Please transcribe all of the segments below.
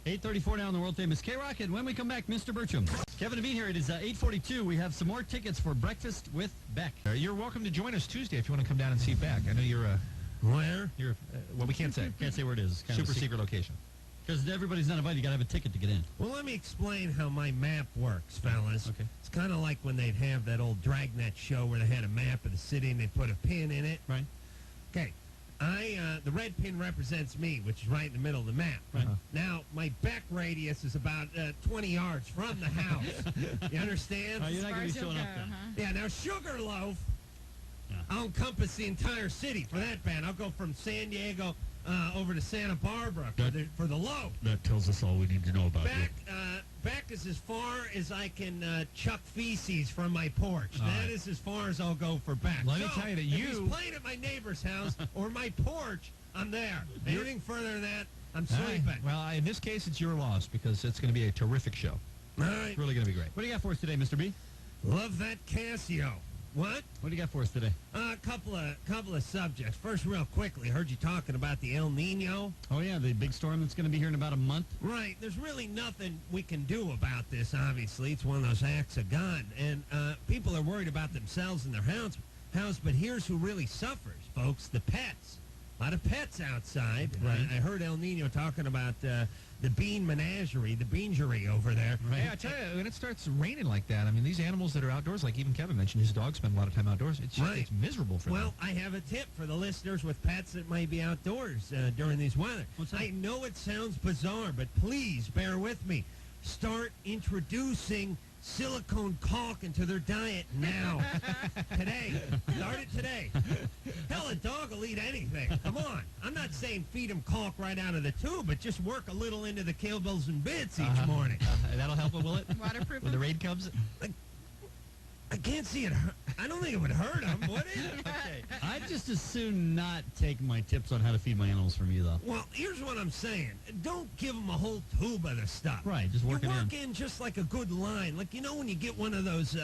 8:34 now on the world famous K-Rock, and when we come back, Mr. Birchum. Kevin and Bean here. It is 8:42. We have some more tickets for Breakfast with Beck. You're welcome to join us Tuesday if you want to come down and see Beck. I know you're where? You're well, we can't say. Can't say where it is. It's kind Super of secret location. Because everybody's not invited. You got to have a ticket to get in. Well, let me explain how my map works, fellas. Okay. It's kind of like when they'd have that old Dragnet show where they had a map of the city and they put a pin in it. Right. Okay. The red pin represents me, which is right in the middle of the map. Right. Now, my Beck radius is about 20 yards from the house. You understand? Oh, you're not going to be showing up then. Yeah, now Sugarloaf, Yeah. I'll encompass the entire city for that band. I'll go from San Diego over to Santa Barbara for the loaf. That tells us all we need to know about Back is as far as I can chuck feces from my porch. That is as far as I'll go for back. Let me tell you that if you... he's playing at my neighbor's house or my porch, I'm there. Anything further than that, I'm sleeping. Well, in this case, it's your loss because it's going to be a terrific show. All right. It's really going to be great. What do you got for us today, Mr. B? Love that Casio. What? What do you got for us today? A couple of subjects. First, real quickly, heard you talking about the El Nino. Oh, yeah, the big storm that's going to be here in about a month. Right. There's really nothing we can do about this, obviously. It's one of those acts of God. And people are worried about themselves and their house. But here's who really suffers, folks, the pets. A lot of pets outside. Right. I heard El Nino talking about the bean menagerie, the beangerie over there. Right. Hey, I tell you, when it starts raining like that, I mean, these animals that are outdoors, like even Kevin mentioned, his dogs spend a lot of time outdoors. It's just, it's miserable for them. Well, I have a tip for the listeners with pets that might be outdoors during these weather. What's that? I know it sounds bizarre, but please bear with me. Start introducing silicone caulk into their diet now. Today. Start it today. Hell, a dog will eat anything. Come on. I'm not saying feed him caulk right out of the tube, but just work a little into the Kibbles and Bits each morning. That'll help it, will it? Waterproof. When the rain comes? I can't see it hurt. I don't think it would hurt him, would it? Okay. I'd just as soon not take my tips on how to feed my animals from you, though. Well, here's what I'm saying. Don't give them a whole tube of the stuff. Right, just work it in. Work in just like a good line. Like, you know when you get one of those,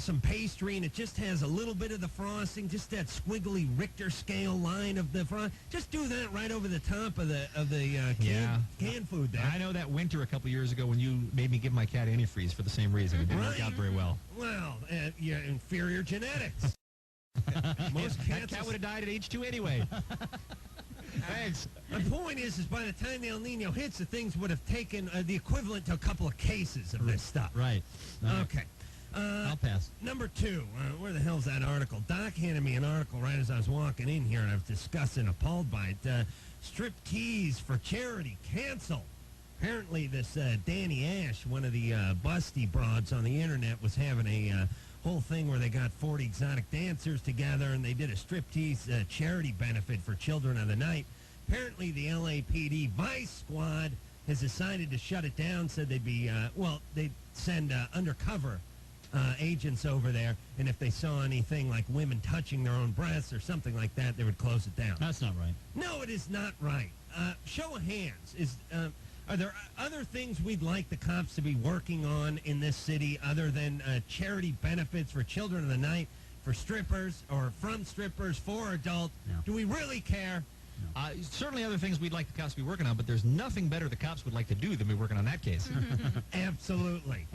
some pastry and it just has a little bit of the frosting, just that squiggly Richter scale line of the frosting. Just do that right over the top of the canned food there. I know that winter a couple years ago when you made me give my cat antifreeze for the same reason. It didn't work out very well. Well, you're inferior genetics. Most That cats cat would have died at age 2 anyway. Thanks. My point is by the time the El Nino hits, the things would have taken the equivalent to a couple of cases of this stuff. Right. Okay. I'll pass. Number 2, where the hell's that article? Doc handed me an article right as I was walking in here, and I was discussing, appalled by it. Strip tease for charity canceled. Apparently, this Danny Ash, one of the busty broads on the internet, was having a whole thing where they got 40 exotic dancers together, and they did a striptease charity benefit for Children of the Night. Apparently, the LAPD Vice Squad has decided to shut it down, said they'd be, they'd send undercover agents over there, and if they saw anything like women touching their own breasts or something like that, they would close it down. That's not right. No, it is not right. Show of hands. Are there other things we'd like the cops to be working on in this city other than charity benefits for Children of the Night, for strippers, or from strippers, for adults? No. Do we really care? Certainly other things we'd like the cops to be working on, but there's nothing better the cops would like to do than be working on that case. Absolutely.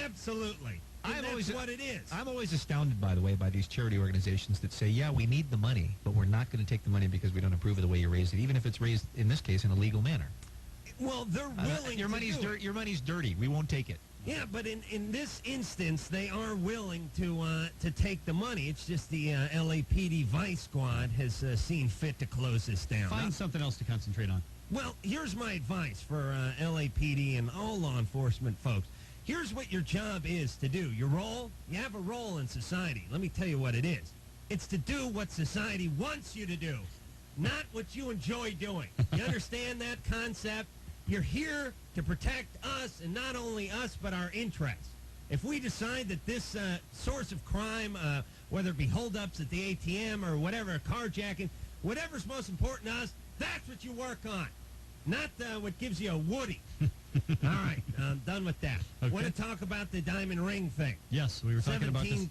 Absolutely. And that's what it is. I'm always astounded, by the way, by these charity organizations that say, yeah, we need the money, but we're not going to take the money because we don't approve of the way you raised it, even if it's raised, in this case, in a legal manner. Well, they're willing your to money's do it. Your money's dirty. We won't take it. Yeah, but in this instance, they are willing to take the money. It's just the LAPD Vice Squad has seen fit to close this down. Find something else to concentrate on. Well, here's my advice for LAPD and all law enforcement folks. Here's what your job is to do. Your role, you have a role in society. Let me tell you what it is. It's to do what society wants you to do, not what you enjoy doing. You understand that concept? You're here to protect us, and not only us, but our interests. If we decide that this source of crime, whether it be holdups at the ATM or whatever, carjacking, whatever's most important to us, that's what you work on, not what gives you a Woody. All right, I'm done with that. Okay. Want to talk about the diamond ring thing? Yes, we were talking about this.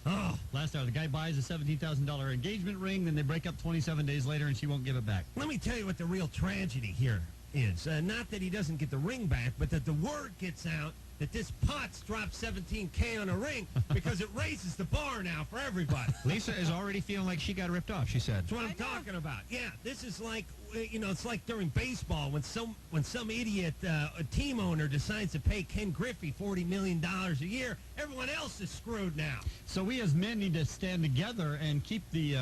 Oh, Last hour, the guy buys a $17,000 engagement ring, then they break up 27 days later, and she won't give it back. let me tell you what the real tragedy here is. Not that he doesn't get the ring back, but that the word gets out that this Potts dropped $17K on a ring because it raises the bar now for everybody. Lisa is already feeling like she got ripped off, she said. That's what I'm talking about. Yeah, this is like, it's like during baseball when some idiot a team owner decides to pay Ken Griffey $40 million a year. Everyone else is screwed now. So we as men need to stand together and keep the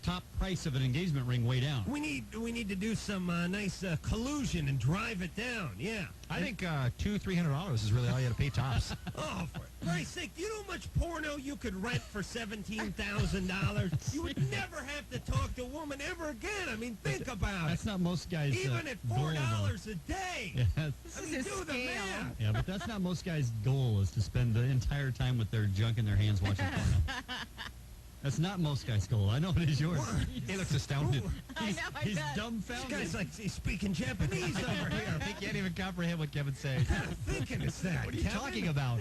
top price of an engagement ring way down. We need to do some nice collusion and drive it down. Yeah. I think $200-300 is really all you got to pay tops. Oh, for Christ's sake, do you know how much porno you could rent for $17,000? You would never have to talk to a woman ever again. I mean, think about it. That's not most guys' Even at goal, $4 a day. Yeah. I mean, do the math. Yeah, but that's not most guys' goal, is to spend the entire time with their junk in their hands watching porno. That's not most guys' goal. I know it is yours. He looks astounded. He's This dumbfounded. guy's like he's speaking Japanese over here. He can't even comprehend what Kevin's saying. What kind of thinking is that? What are you Kevin? talking about?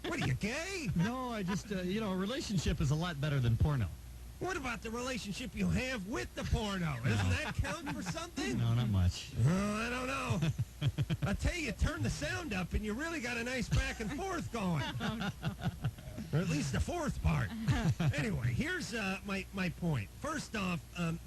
What are you, gay? No, I just, a relationship is a lot better than porno. What about the relationship you have with the porno? Doesn't that count for something? No, not much. Oh, I don't know. I tell you, turn the sound up, and you really got a nice back and forth going. Or at least the fourth part. Anyway, here's my point. First off,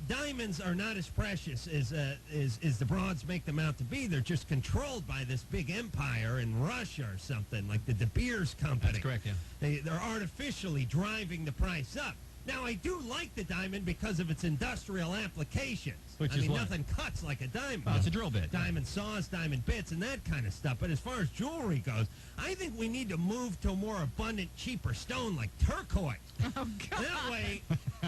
diamonds are not as precious as the broads make them out to be. They're just controlled by this big empire in Russia or something, like the De Beers company. That's correct, yeah. They're artificially driving the price up. Now, I do like the diamond because of its industrial applications. Which is what? Nothing cuts like a diamond. Well, it's a drill bit. Diamond saws, diamond bits, and that kind of stuff. But as far as jewelry goes, I think we need to move to a more abundant, cheaper stone like turquoise. Oh, God. That way,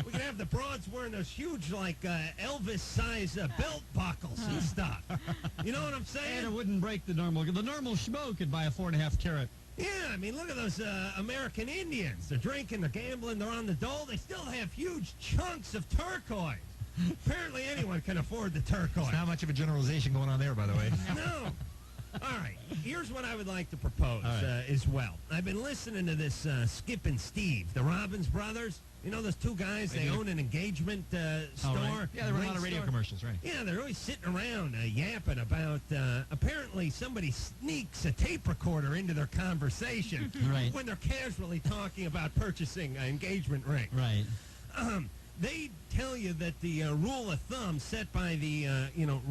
we can have the broads wearing those huge, like, Elvis-size belt buckles and stuff. You know what I'm saying? And it wouldn't break the normal. The normal schmo could buy a 4.5 carat. Yeah, I mean, look at those American Indians. They're drinking, they're gambling, they're on the dole. They still have huge chunks of turquoise. Apparently anyone can afford the turquoise. Not much of a generalization going on there, by the way. No. All right, here's what I would like to propose right. as well. I've been listening to this Skip and Steve, the Robbins brothers. You know those two guys? They own an engagement store. Right. Yeah, there were a ring lot of radio store. commercials, right? Yeah, they're always sitting around yapping about, apparently somebody sneaks a tape recorder into their conversation Right. when they're casually talking about purchasing an engagement ring. Right. They tell you that the rule of thumb set by the,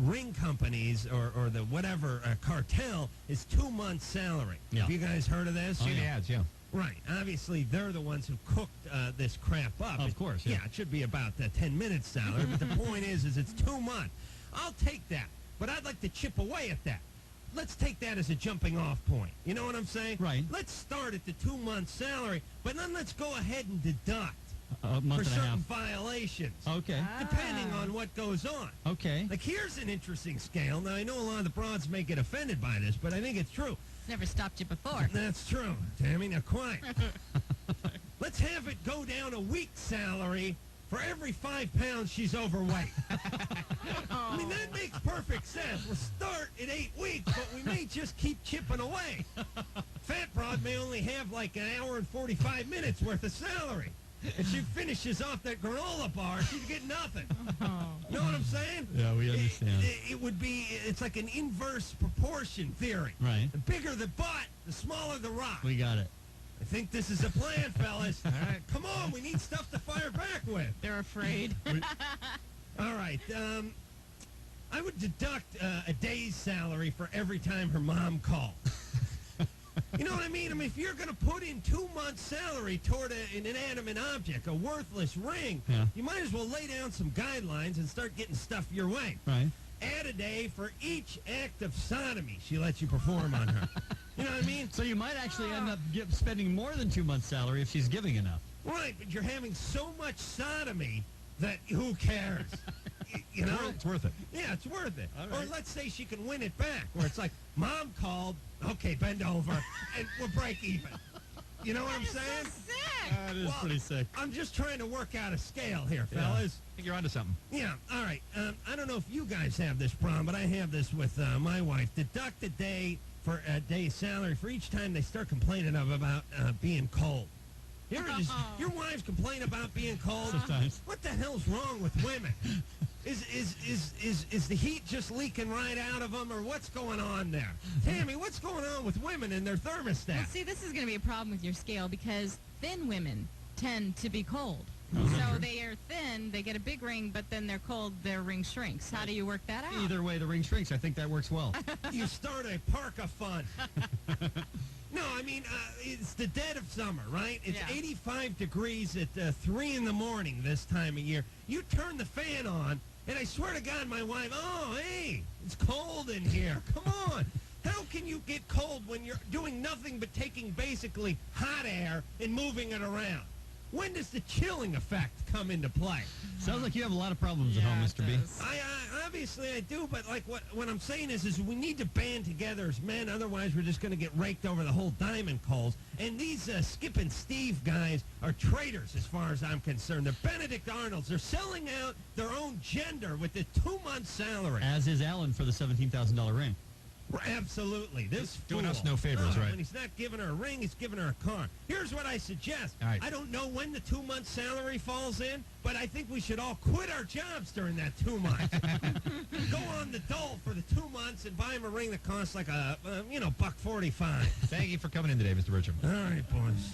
ring companies or the whatever cartel is 2 months' salary. Yeah. Have you guys heard of this? Seen the ads, yeah. Right. Obviously, they're the ones who cooked this crap up. Of course, yeah. Yeah, it should be about 10 minutes salary, but the point is it's 2 months. I'll take that, but I'd like to chip away at that. Let's take that as a jumping off point. You know what I'm saying? Right. Let's start at the 2 months salary, but then let's go ahead and deduct A month for and a certain half. violations. Okay. Depending on what goes on. Okay. Like, here's an interesting scale. Now, I know a lot of the broads may get offended by this, but I think it's true. Never stopped you before. That's true, Tammy. Now, quiet. Let's have it go down a week's salary for every 5 pounds she's overweight. I mean, that makes perfect sense. We'll start at 8 weeks, but we may just keep chipping away. Fat broad may only have like an hour and 45 minutes worth of salary. If she finishes off that granola bar, she'd get nothing. You know what I'm saying? Yeah, we understand. It would be, it's like an inverse proportion theory. Right. The bigger the butt, the smaller the rock. We got it. I think this is a plan, fellas. All right. Come on, we need stuff to fire back with. They're afraid. All right. I would deduct a day's salary for every time her mom called. You know what I mean? I mean, if you're going to put in 2 months' salary toward an inanimate object, a worthless ring, Yeah. you might as well lay down some guidelines and start getting stuff your way. Right. Add a day for each act of sodomy she lets you perform on her. You know what I mean? So you might actually end up spending more than 2 months' salary if she's giving enough. Right, but you're having so much sodomy that who cares? You know? It's worth it. Yeah, it's worth it. All right. Or let's say she can win it back, where it's like, Mom called, okay, bend over, and we'll break even. You know what I'm saying? Sick. That is Well, pretty sick. I'm just trying to work out a scale here, Yeah. fellas. I think you're onto something. Yeah, all right. I don't know if you guys have this problem, but I have this with my wife. Deduct a day for a day's salary for each time they start complaining about being cold. Your wives complain about being cold? Sometimes. What the hell's wrong with women? Is the heat just leaking right out of them, or what's going on there? Tammy, what's going on with women and their thermostat? Well, see, this is going to be a problem with your scale because thin women tend to be cold. Oh, So sure. they are thin, they get a big ring, but then they're cold, their ring shrinks. How do you work that out? Either way, the ring shrinks. I think that works well. You start a parka fund. No, I mean, it's the dead of summer, right? It's Yeah. 85 degrees at 3 in the morning this time of year. You turn the fan on, and I swear to God, my wife, oh, hey, it's cold in here. Come on. How can you get cold when you're doing nothing but taking basically hot air and moving it around? When does the chilling effect come into play? Sounds like you have a lot of problems at home, it Mr. B. does. I obviously I do, but like what I'm saying is we need to band together as men. Otherwise, we're just going to get raked over the whole diamond coals. And these Skip and Steve guys are traitors, as far as I'm concerned. They're Benedict Arnolds. They're selling out their own gender with the 2-month salary. As is Alan for the $17,000 ring. Absolutely. This Doing fool. us no favors, right? When he's not giving her a ring, he's giving her a car. Here's what I suggest. All right. I don't know when the 2-month salary falls in, but I think we should all quit our jobs during that 2 months. Go on the dole for the 2 months and buy him a ring that costs like $1.45. Thank you for coming in today, Mr. Birchum. All right, boys.